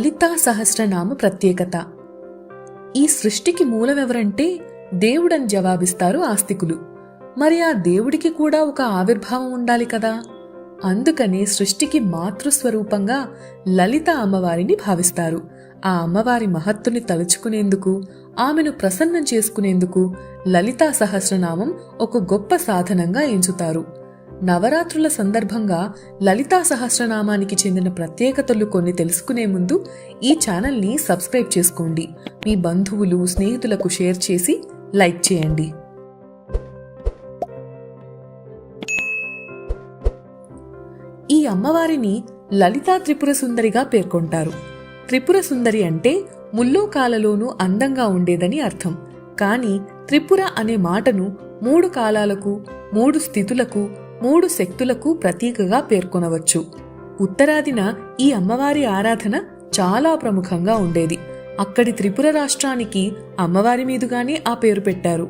లలితా సహస్రనామ ప్రత్యేకత. ఈ సృష్టికి మూలమెవరంటే దేవుడని జవాబిస్తారు ఆస్తికులు. మరి ఆ దేవుడికి కూడా ఒక ఆవిర్భావం ఉండాలి కదా. అందుకనే సృష్టికి మాతృస్వరూపంగా లలిత అమ్మవారిని భావిస్తారు. ఆ అమ్మవారి మహత్తుని తలుచుకునేందుకు, ఆమెను ప్రసన్నం చేసుకునేందుకు లలితా సహస్రనామం ఒక గొప్ప సాధనంగా ఎంచుతారు. నవరాత్రుల సందర్భంగా లలితా సహస్రనామానికి చెందిన ప్రత్యేకతలు కొన్ని తెలుసుకునే ముందు ఈ ఛానల్ని సబ్స్క్రైబ్ చేసుకోండి. మీ బంధువులు, స్నేహితులకు షేర్ చేసి లైక్ చేయండి. ఈ అమ్మవారిని లలితా త్రిపుర సుందరిగా పేర్కొంటారు. త్రిపుర సుందరి అంటే ముల్లోకాలలోనూ అందంగా ఉండేదని అర్థం. కానీ త్రిపుర అనే మాటను 3 కాలాలకు, 3 స్థితులకు, 3 శక్తులకు ప్రతీకగా పేర్కొనవచ్చు. ఉత్తరాదిన ఈ అమ్మవారి ఆరాధన చాలా ప్రముఖంగా ఉండేది. అక్కడి త్రిపుర రాష్ట్రానికి అమ్మవారి మీదుగానే ఆ పేరు పెట్టారు.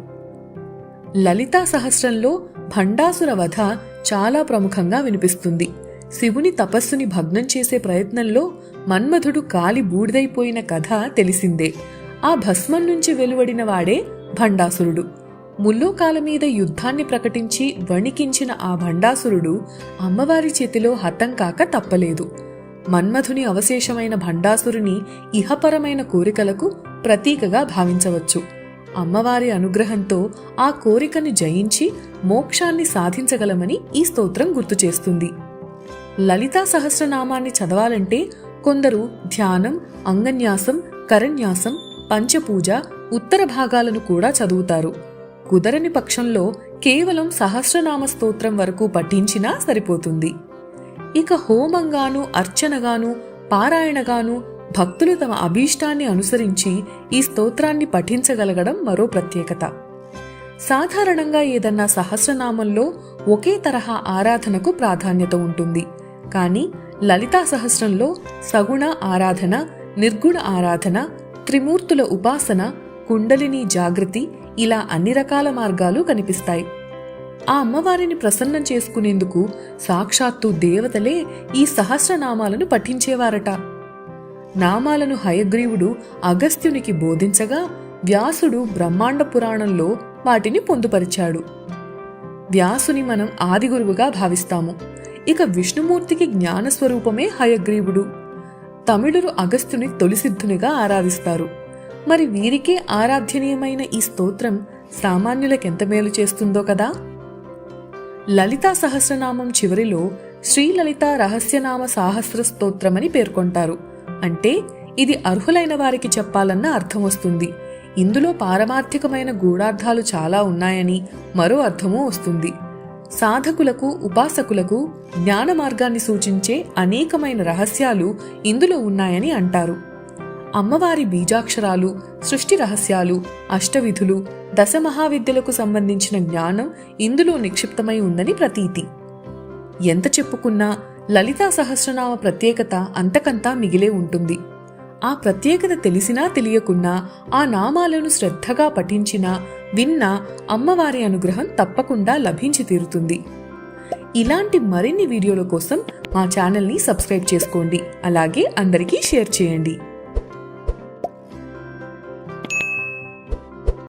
లలితా సహస్రంలో భండాసుర వధ చాలా ప్రముఖంగా వినిపిస్తుంది. శివుని తపస్సుని భగ్నం చేసే ప్రయత్నంలో మన్మధుడు కాలి బూడిదైపోయిన కథ తెలిసిందే. ఆ భస్మం నుంచి వెలువడిన వాడే భండాసురుడు. ముల్లోకాల మీద యుద్ధాన్ని ప్రకటించి వణికించిన ఆ భండాసురుడు అమ్మవారి చేతిలో హతం కాక తప్పలేదు. మన్మధుని అవశేషమైన భండాసురుని ఇహపరమైన కోరికలకు ప్రతీకగా భావించవచ్చు. అమ్మవారి అనుగ్రహంతో ఆ కోరికను జయించి మోక్షాన్ని సాధించగలమని ఈ స్తోత్రం గుర్తు చేస్తుంది. లలితా సహస్రనామాన్ని చదవాలంటే కొందరు ధ్యానం, అంగన్యాసం, కరన్యాసం, పంచపూజ, ఉత్తర భాగాలను కూడా చదువుతారు. కుదరని పక్షంలో కేవలం సహస్రనామ స్తోత్రం వరకు పఠించినా సరిపోతుంది. ఇక హోమంగాను, అర్చనగాను, పారాయణగాను భక్తులు తమ అభీష్టాన్ని అనుసరించి ఈ స్తోత్రాన్ని పఠించగలగడం మరో ప్రత్యేకత. సాధారణంగా ఏదన్నా సహస్రనామంలో ఒకే తరహా ఆరాధనకు ప్రాధాన్యత ఉంటుంది. కానీ లలితా సహస్రంలో సగుణ ఆరాధన, నిర్గుణ ఆరాధన, త్రిమూర్తుల ఉపాసన, కుండలిని జాగృతి ఇలా అన్ని రకాల మార్గాలు కనిపిస్తాయి. ఆ అమ్మవారిని ప్రసన్నం చేసుకునేందుకు సాక్షాత్తు దేవతలే ఈ సహస్రనామాలను పఠించేవారట. నామాలను హయగ్రీవుడు అగస్త్యునికి బోధించగా వ్యాసుడు బ్రహ్మాండ పురాణంలో వాటిని పొందుపరిచాడు. వ్యాసుని మనం ఆదిగురువుగా భావిస్తాము. ఇక విష్ణుమూర్తికి జ్ఞానస్వరూపమే హయగ్రీవుడు. తమిళులు అగస్త్యుని తొలిసిద్ధునిగా ఆరాధిస్తారు. మరి వీరికే ఆరాధ్యనీయమైన ఈ స్తోత్రం సామాన్యులకెంత మేలు చేస్తుందో కదా. లలితా సహస్రనామం చివరిలో శ్రీలలిత రహస్యనామ సాహస్ర స్తోత్రమని పేర్కొంటారు. అంటే ఇది అర్హులైన వారికి చెప్పాలన్న అర్థం వస్తుంది. ఇందులో పారమార్థికమైన గూఢార్థాలు చాలా ఉన్నాయని మరో అర్థమూ వస్తుంది. సాధకులకు, ఉపాసకులకు జ్ఞాన మార్గాన్ని సూచించే అనేకమైన రహస్యాలు ఇందులో ఉన్నాయని అంటారు. అమ్మవారి బీజాక్షరాలు, సృష్టి రహస్యాలు, అష్టవిధులు, దశమహావిద్యలకు సంబంధించిన జ్ఞానం ఇందులో నిక్షిప్తమై ఉందని ప్రతీతి. ఎంత చెప్పుకున్నా లలితా సహస్రనామ ప్రత్యేకత అంతకంతా మిగిలే ఉంటుంది. ఆ ప్రత్యేకత తెలిసినా తెలియకున్నా ఆ నామాలను శ్రద్ధగా పఠించినా విన్నా అమ్మవారి అనుగ్రహం తప్పకుండా లభించి తీరుతుంది. ఇలాంటి మరిన్ని వీడియోల కోసం మా ఛానల్ని సబ్స్క్రైబ్ చేసుకోండి. అలాగే అందరికీ షేర్ చేయండి.